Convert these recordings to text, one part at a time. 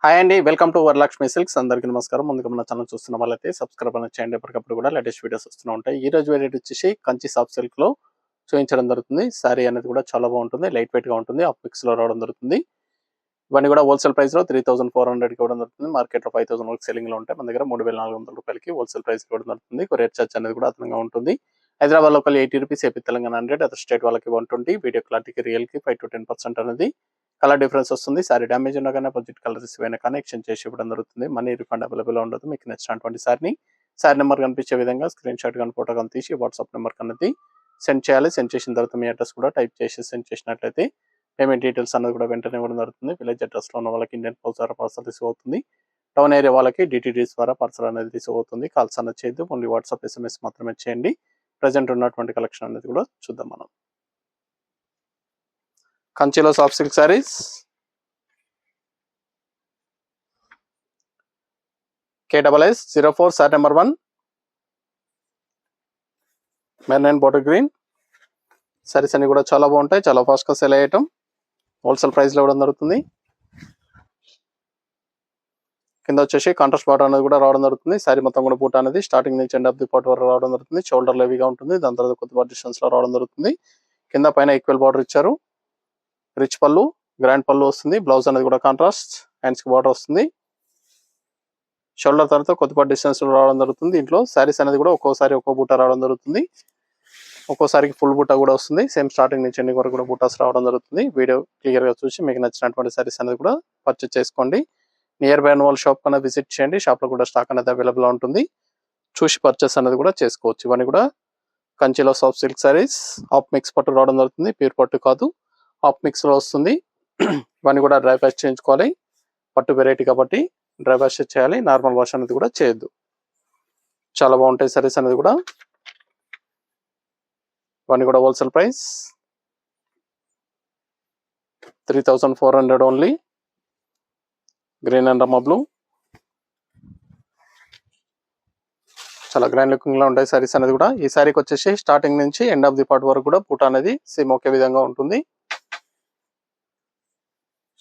Hi అండి. Welcome to Varalakshmi silks. అందరికీ నమస్కారం. ముందుగా మన ఛానల్ చూస్తున్న వాళ్ళైతే సబ్స్క్రైబ్ అనేది చేయండి. ఎప్పటికప్పుడు కూడా లేటెస్ట్ వీడియోస్ వస్తూనే ఉంటాయి. ఈ రోజు వెరైటీ వచ్చేసి కంచి సాఫ్ట్ సిల్క్‌లో చూయించడం జరుగుతుంది. శారీ అనేది కూడా చాలా బాగుంటుంది. లైట్ వెయిట్‌గా ఉంటుంది. హాఫ్ మిక్స్‌లో రావడం జరుగుతుంది. ఇవన్నీ కూడా హోల్సేల్ ప్రైస్‌లో 3400కి ఇవ్వడం జరుగుతుంది. మార్కెట్‌లో 5000 వరకు సెల్లింగ్‌లో ఉంటాయి. మన దగ్గర 3400 రూపాయలకి హోల్సేల్ ప్రైస్‌కి ఇవ్వడం జరుగుతుంది. కొరియర్ చార్జ్ అనేది కూడా అదనంగా ఉంటుంది. Hyderabad local 80 rupees, AP Telangana 100, other state వాళ్ళకి 120, వీడియో క్లారిటీకి రియల్‌కి 5-10% అనేది కలర్ డిఫరెన్స్ వస్తుంది. సారీ డ్యామేజ్ ఉన్నా కానీ బడ్జెట్ కలర్స్ ఏవైనా కానీ ఎక్స్చేంజ్ చేసి ఇవ్వడం జరుగుతుంది. మనీ రిఫండ్ అవైలబుల్ ఉండదు. మీకు నచ్చినటువంటి సారీ నెంబర్ కనిపించే విధంగా స్క్రీన్ షాట్ కానీ ఫోటో కానీ తీసి వాట్సాప్ నెంబర్ అనేది సెండ్ చేయాలి. సెండ్ చేసిన తర్వాత మీ అడ్రస్ కూడా టైప్ చేసి సెండ్ చేసినట్లయితే పేమెంట్ డీటెయిల్స్ అనేది కూడా వెంటనే ఇవ్వడం జరుగుతుంది. విలేజ్ అడ్రస్లో ఉన్న వాళ్ళకి ఇండియన్ పోస్ట్ ద్వారా పార్సల్ రిసీవ్ అవుతుంది. టౌన్ ఏరియా వాళ్ళకి డిటిడిఎస్ ద్వారా పార్సల్ అనేది రిసీవ్ అవుతుంది. కాల్స్ అనేది చేయొద్దు. ఓన్లీ వాట్సాప్ ఎస్ఎంఎస్ మాత్రమే చేయండి. ప్రజెంట్ ఉన్నటువంటి కలెక్షన్ అనేది కూడా చూద్దాం మనం. కంచిలో soft silk saris, KSS04 sorry number 1, maroon bottle green. Saris అన్ని కూడా చాలా బాగుంటాయి. చాలా ఫాస్ట్గా సెల్ అయ్యటం. హోల్సేల్ ప్రైస్లో ఇవ్వడం జరుగుతుంది. కింద వచ్చేసి కాంట్రాస్ట్ బార్డర్ అనేది కూడా రావడం జరుగుతుంది. సారీ మొత్తం కూడా బూట అనేది స్టార్టింగ్ నుంచి ఎండ్ ఆఫ్ ది పార్ట్ వరకు రావడం జరుగుతుంది. షోల్డర్ లెవీగా ఉంటుంది. దాని తర్వాత కొద్దిగా డిస్టెన్స్ లో రావడం జరుగుతుంది. కింద పైన ఈక్వల్ బార్డర్ ఇచ్చారు. రిచ్ పళ్ళు, గ్రాండ్ పళ్ళు వస్తుంది. బ్లౌజ్ అనేది కూడా కాంట్రాస్ట్, హ్యాండ్స్ కి బార్డర్ వస్తుంది. షోల్డర్ తర్వాత కొద్దిపాటి డిస్టెన్స్ లో రావడం జరుగుతుంది. ఇంట్లో సారీస్ అనేది కూడా ఒక్కోసారి ఒక్కో బూట రావడం జరుగుతుంది. ఒక్కోసారికి ఫుల్ బూట కూడా వస్తుంది. సేమ్ స్టార్టింగ్ నుంచి ఎండింగ్ వరకు కూడా బూటాస్ రావడం జరుగుతుంది. వీడియో క్లియర్ గా చూసి మీకు నచ్చినటువంటి సారీస్ అనేది కూడా పర్చేస్ చేసుకోండి. నియర్ బై వాళ్ళ షాప్ కన్నా విజిట్ చేయండి. షాప్ లో కూడా స్టాక్ అనేది అవైలబుల్ ఉంటుంది. చూసి పర్చేస్ అనేది కూడా చేసుకోవచ్చు. ఇవన్నీ కూడా కంచిలో soft silk saris. Half mix పట్టు రావడం జరుగుతుంది. ప్యూర్ పట్టు కాదు, హాఫ్ మిక్స్ లో వస్తుంది. ఇవన్నీ కూడా డ్రై వాష్ చేయించుకోవాలి. పట్టు వెరైటీ కాబట్టి డ్రై వాష్ చేయాలి. నార్మల్ వాష్ అనేది కూడా చేయొద్దు. చాలా బాగుంటాయి సారీస్ అనేది కూడా. ఇవన్నీ కూడా wholesale price 3400 only. Green and రమ్మా బ్లూ, చాలా గ్రాండ్ లుకింగ్ లో ఉంటాయి సారీస్ అనేది కూడా. ఈ సారీకి వచ్చేసి స్టార్టింగ్ నుంచి ఎండ్ ఆఫ్ ది పార్ట్ వరకు కూడా బూట అనేది సేమ్ ఒకే విధంగా ఉంటుంది.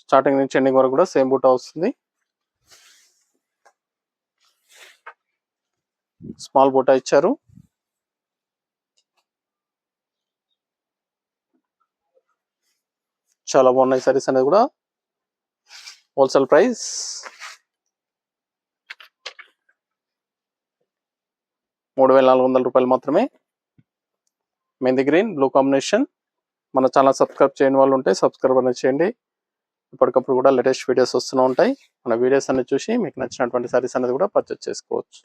స్టార్టింగ్ నుంచి ఎండింగ్ వరకు కూడా సేమ్ బూట వస్తుంది. స్మాల్ బూట ఇచ్చారు. చాలా బాగున్నాయి సారీస్ అనేది కూడా. హోల్సేల్ ప్రైస్ 3400 రూపాయలు మాత్రమే. Mehndi green blue combination. మన ఛానల్ సబ్స్క్రైబ్ చేయని వాళ్ళు ఉంటే సబ్స్క్రైబ్ అనేది చేయండి. ఇప్పటికప్పుడు కూడా లేటెస్ట్ వీడియోస్ వస్తూనే ఉంటాయి. మన వీడియోస్ అనేది చూసి మీకు నచ్చినటువంటి సారీస్ అనేది కూడా పర్చేస్ చేసుకోవచ్చు.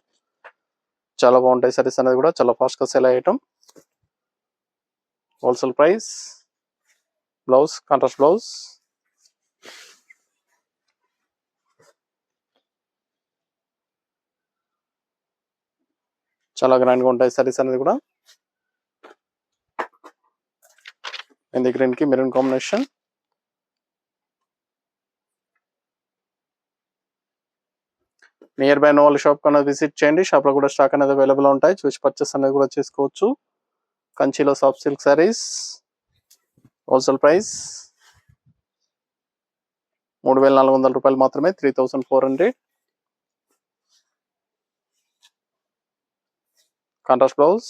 చాలా బాగుంటాయి సారీస్ అనేది కూడా. చాలా ఫాస్ట్గా సెల్ అయ్యటం. Wholesale price. Blouse contrast blouse. చాలా గ్రాండ్గా ఉంటాయి సారీస్ అనేది కూడా. మెహందీ గ్రీన్ కి మెరూన్ కాంబినేషన్. నియర్ బై వాళ్ళ షాప్ కన్నా విజిట్ చేయండి. షాప్ లో కూడా స్టాక్ అనేది అవైలబుల్ ఉంటాయి. చూసి పర్చేస్ అనేది కూడా చేసుకోవచ్చు. కంచిలో soft silk saris. Wholesale price 3400 రూపాయలు మాత్రమే. 3400. Contrast blouse.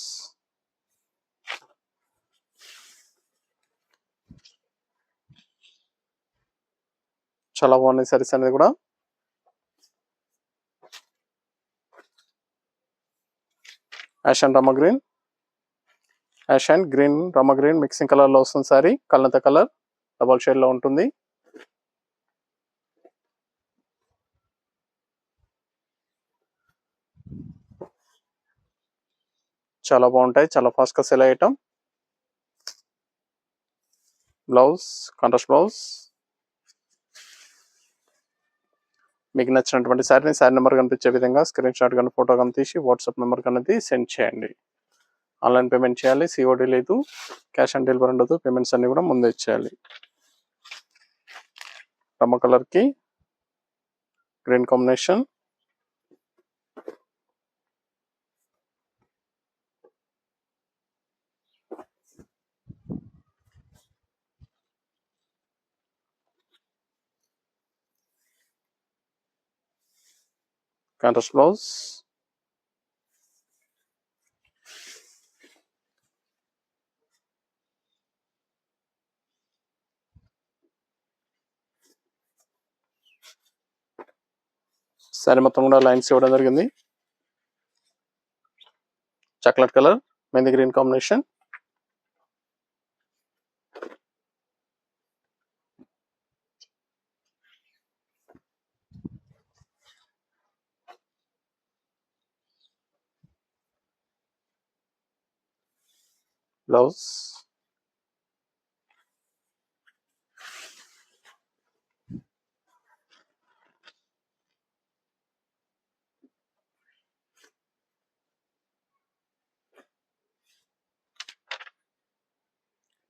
చాలా బాగున్నాయి సారీస్ అనేది కూడా. యాష్ అండ్ రమ గ్రీన్, యాష్ అండ్ గ్రీన్ రమ గ్రీన్ మిక్సింగ్ కలర్ లో వస్తుంది సారీ. కల్నత కలర్ డబల్ షేడ్ లో ఉంటుంది. చాలా బాగుంటాయి. చాలా ఫాస్ట్ గా సెల్ అయ్యటం. Blouse contrast blouse. మీకు నచ్చినటువంటి సారీ నెంబర్ కనిపించే విధంగా స్క్రీన్ షాట్ కానీ ఫోటో కానీ తీసి వాట్సాప్ నెంబర్ అనేది సెండ్ చేయండి. ఆన్లైన్ పేమెంట్ చేయాలి. సిఓడి లేదు, క్యాష్ ఆన్ డెలివరీ ఉండదు. పేమెంట్స్ అన్ని కూడా ముందే ఇచ్చేయాలి. రమ్మ కలర్ కి green combination. Contrast blouse. Sari మొత్తం కూడా లైన్స్ ఇవ్వడం జరిగింది. Chocolate colour mehndi green combination. Blouse.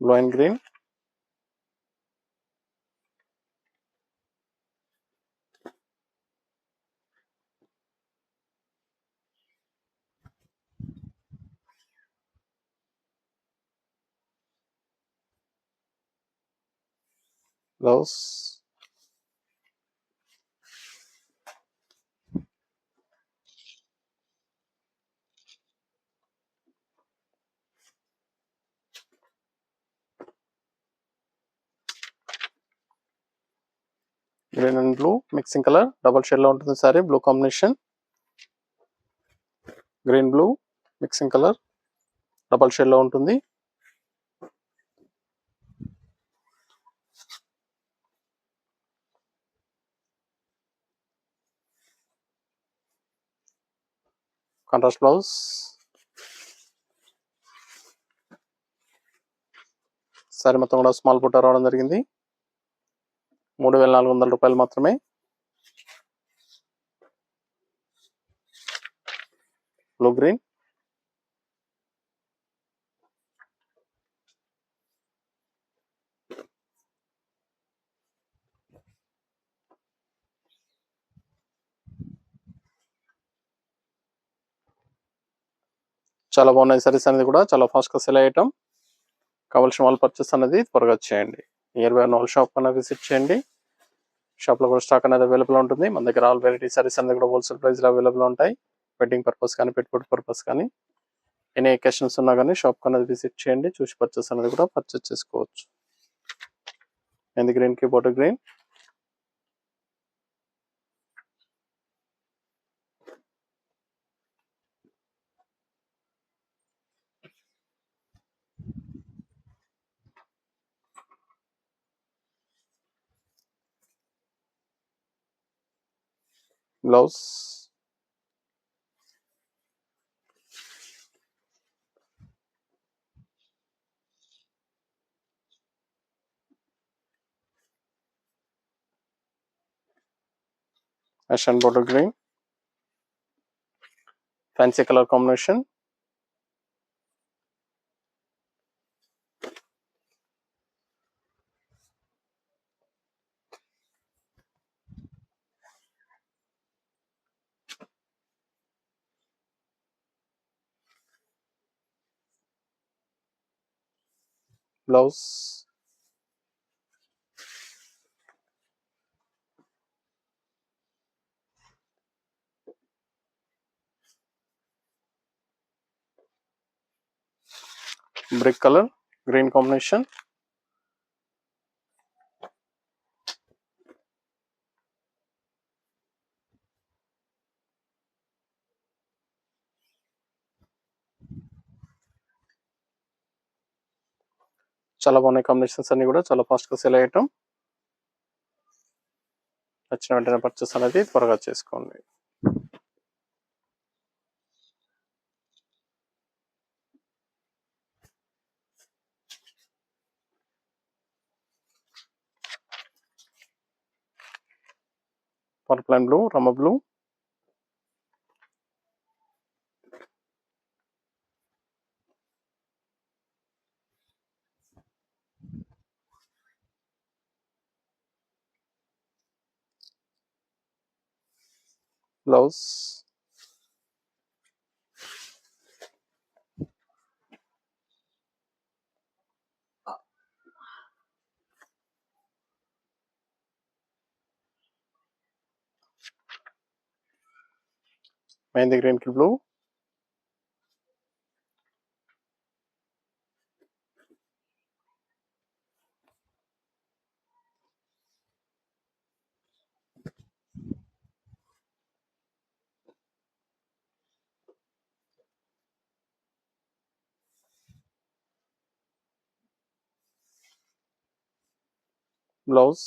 Blue and green. Blouse. Green and blue mixing colour, double shade లో ఉంటుంది sorry. Blue combination, green blue mixing colour, double shade లో ఉంటుంది. Contrast blouse. Sorry మొత్తం కూడా స్మాల్ బుట్ట రావడం జరిగింది. 3,400 రూపాయలు మాత్రమే. Blue green. చాలా బాగున్నాయి సారీస్ అనేది కూడా, చాలా ఫాస్ట్ గా సెల్ అయ్యటం. కావాల్సిన వాళ్ళు పర్చేస్ అనేది త్వరగా చేయండి. నియర్ బై ఉన్న షాప్ అనేది విజిట్ చేయండి. షాప్ లో కూడా స్టాక్ అనేది అవైలబుల్ ఉంటుంది. మన దగ్గర ఆల్ వెరైటీ సారీస్ అనేది కూడా హోల్సేల్ ప్రైస్ లో అవైలబుల్ ఉంటాయి. వెడ్డింగ్ పర్పస్ కానీ, పెట్టుబడి పర్పస్ కానీ, ఎనీ ఎకేషన్స్ ఉన్నా కానీ షాప్ అనేది విజిట్ చేయండి. చూసి పర్చేస్ అనేది కూడా పర్చేస్ చేసుకోవచ్చు. మెహందీ గ్రీన్ కి bottle green. Blouse. Ash and bottle green, fancy colour combination. Blouse. Brick colour green combination. చాలా బాగున్నాయి కాంబినేషన్స్ అన్ని కూడా, చాలా ఫాస్ట్ గా సెల్ అయ్యటం. నచ్చిన వెంటనే పర్చేస్ అనేది త్వరగా చేసుకోండి. Purple and blue, Rama blue. Blouse. Mehndi green కి blue, blouse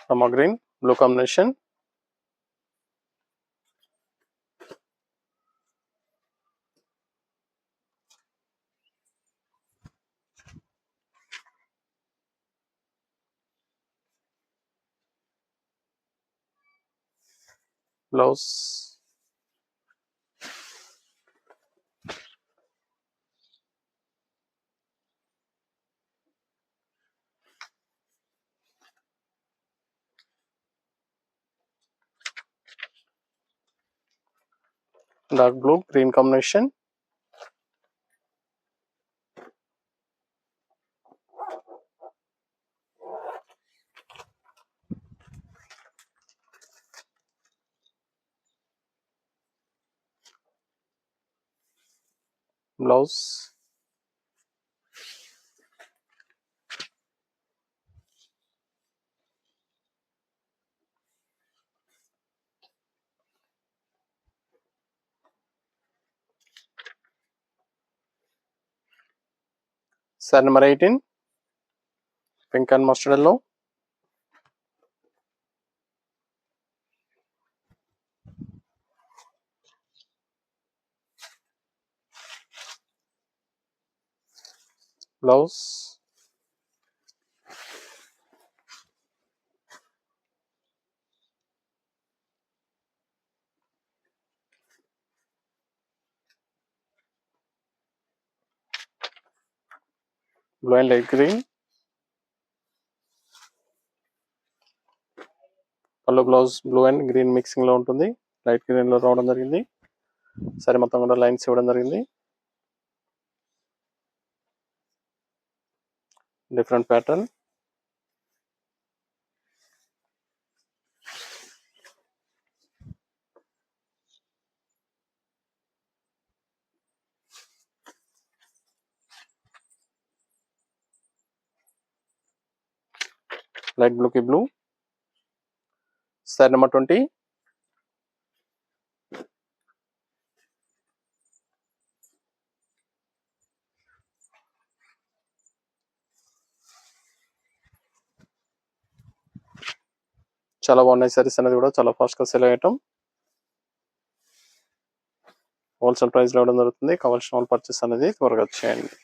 Rama green blue combination, blouse dark blue green combination, blouse sari number 18 pink and mustard yellow, blouse blue and light green, పళ్ళు blouse blue and green mixing లో ఉంటుంది, light green లో రావడం జరిగింది. సరే మొత్తం కూడా లైన్స్ ఇవ్వడం జరిగింది. డిఫరెంట్ ప్యాటర్న్, లైట్ బ్లూ కి బ్లూ. సారీ నెంబర్ 20 చాలా బాగున్నాయి సారీస్ అనేది కూడా చాలా ఫాస్ట్ గా సేల్ అయ్యటం. హోల్సేల్ ప్రైస్ లో ఇవ్వడం జరుగుతుంది. కావాల్సిన వాళ్ళు పర్చేస్ అనేది త్వరగా చేయండి.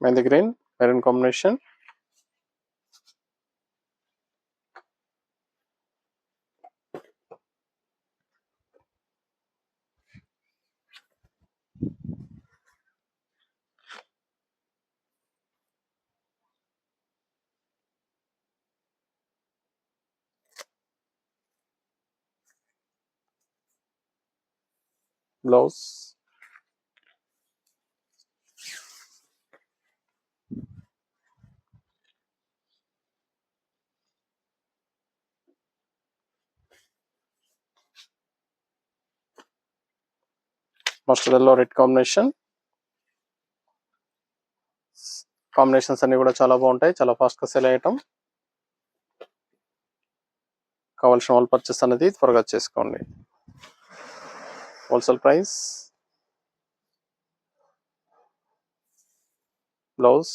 Mehndi green maroon combination, blouse mustard yellow red combination. Combinations అన్ని కూడా చాలా బాగుంటాయి, చాలా ఫాస్ట్ గా సేల్ అయ్యటం. కావాల్సిన వాళ్ళు పర్చేస్ అనేది త్వరగా చేసుకోండి. Wholesale price. Blouse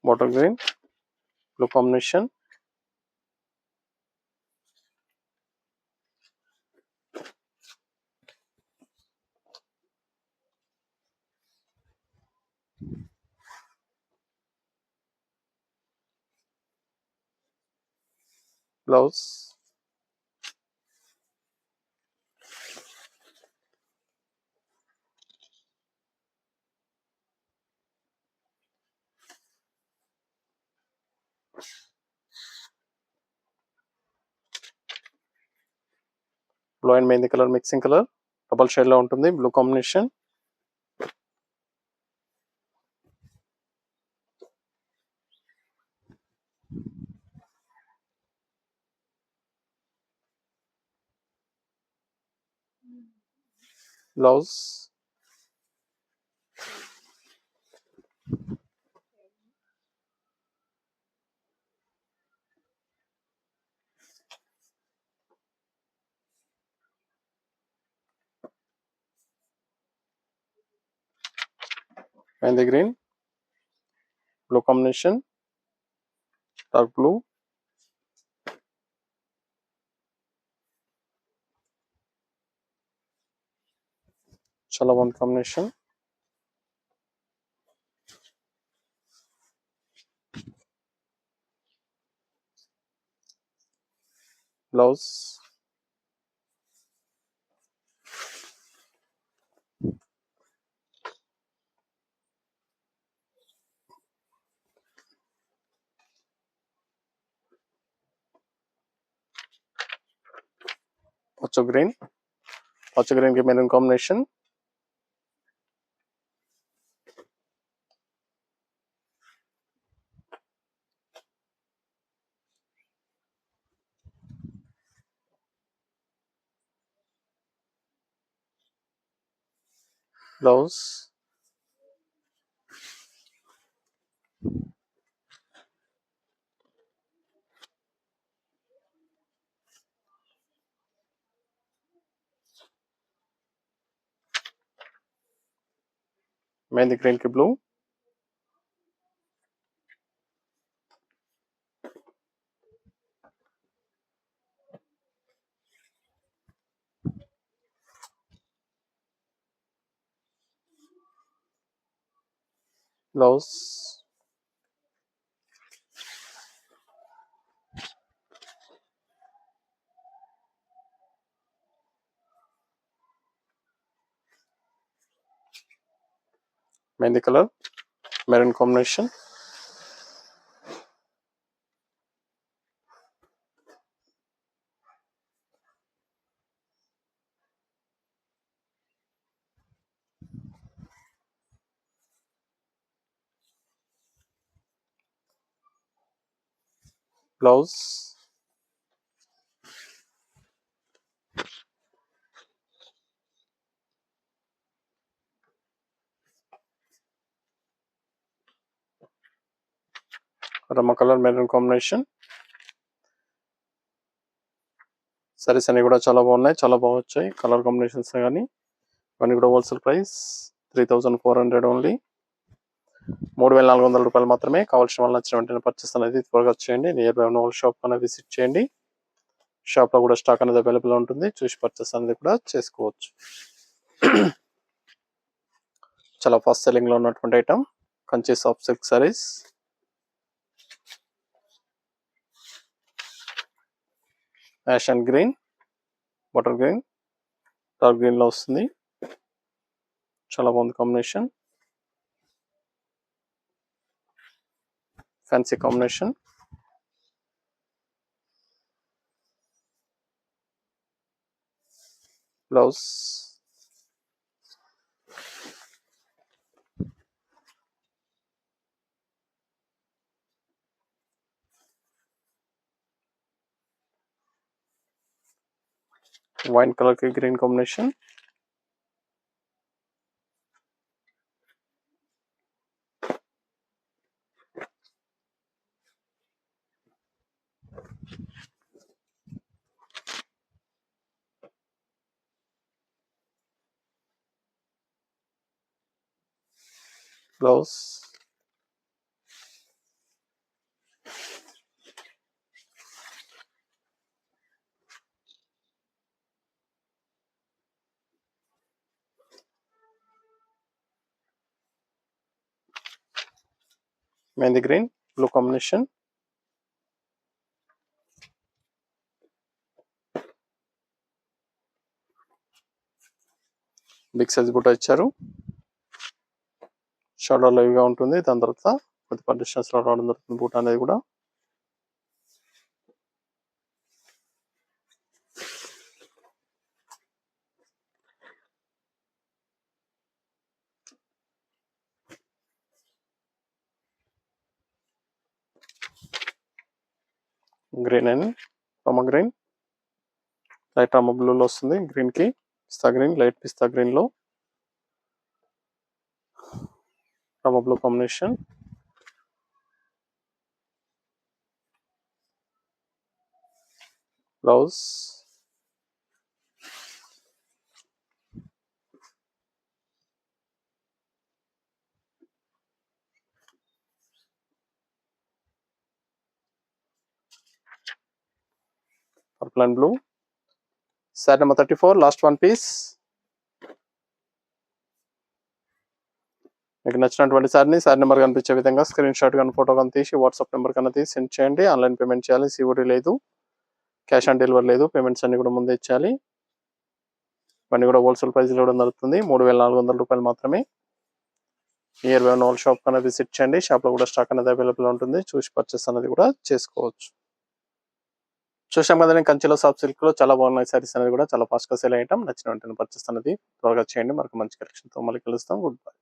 bottle green blue combination, blouse, blue and mehndi colour mixing colour, double shade లో ఉంటుంది, blue combination. Blouse, mehndi green, blue combination, dark blue, చాలా బాగుంది కాంబినేషన్. బ్లౌజ్, పచ్చ గ్రీన్, పచ్చ గ్రీన్ కి maroon combination. Blouse, mehndi green కి blue, blouse, mehndi colour maroon combination. Blouse, Rama colour maroon combination. Saris అన్ని కూడా చాలా బాగున్నాయి, చాలా బాగా వచ్చాయి కలర్ కాంబినేషన్స్ కానీ. ఇవన్నీ కూడా హోల్సేల్ ప్రైస్ 3400 ఓన్లీ, 3400 రూపాయలు మాత్రమే. కావాల్సిన వాళ్ళు నచ్చిన వెంటనే పర్చేస్ అనేది త్వరగా వచ్చేయండి. నియర్ బై ఉన్న వాళ్ళ షాప్ అనేది విజిట్ చేయండి. షాప్ లో కూడా స్టాక్ అనేది అవైలబుల్ ఉంటుంది, చూసి పర్చేస్ అనేది కూడా చేసుకోవచ్చు. చాలా ఫాస్ట్ సెల్లింగ్ లో ఉన్నటువంటి item Kanchi soft silk saris. Ash and green, butter green, dark green లో వస్తుంది, చాలా బాగుంది combination. Fancy combination. Blouse, wine colour కి green combination. Blouse, mehndi green, blue combination. Big size బూటా ఇచ్చారు. షోల్డర్ లైవ్గా ఉంటుంది. దాని తర్వాత కొద్దిగా డిస్టెన్స్లో రావడం జరుగుతుంది బూటా అనేది కూడా. Green and Rama green, light Rama బ్లూలో వస్తుంది. గ్రీన్కి పిస్తా గ్రీన్, లైట్ పిస్తా గ్రీన్లో Rama blue combination. Blouse purple and blue. Sari number 34, last one piece. మీకు నచ్చినటువంటి శారీ నెంబర్ కనిపించే విధంగా స్క్రీన్ షాట్ కానీ ఫోటో కానీ తీసి వాట్సాప్ నెంబర్ కన్నా తీసి సెండ్ చేయండి. ఆన్లైన్ పేమెంట్ చేయాలి. సిఓడి లేదు, క్యాష్ ఆన్ డెలివరీ లేదు. పేమెంట్స్ అన్ని కూడా ముందే ఇచ్చాలి. ఇవన్నీ కూడా హోల్సేల్ ప్రైస్లో ఇవ్వడం జరుగుతుంది. 3,400 రూపాయలు మాత్రమే. నియర్ బై ఉన్న వాళ్ళ షాప్ కన్నా విజిట్ చేయండి. షాప్లో కూడా స్టాక్ అనేది అవైలబుల్ ఉంటుంది. చూసి పర్చేస్ అనేది కూడా చేసుకోవచ్చు. చూసాం కదండి, కంచిలో సాఫ్ట్ సిల్క్లో చాలా బాగున్నాయి సారీస్ అనేది కూడా. చాలా ఫాస్ట్గా సేల్ అయ్యటం. నచ్చిన వెంటనే పర్చేస్ అనేది త్వరగా చేయండి. మనకు మంచి కలెక్షన్తో మళ్ళీ కలుస్తాం. Good bye.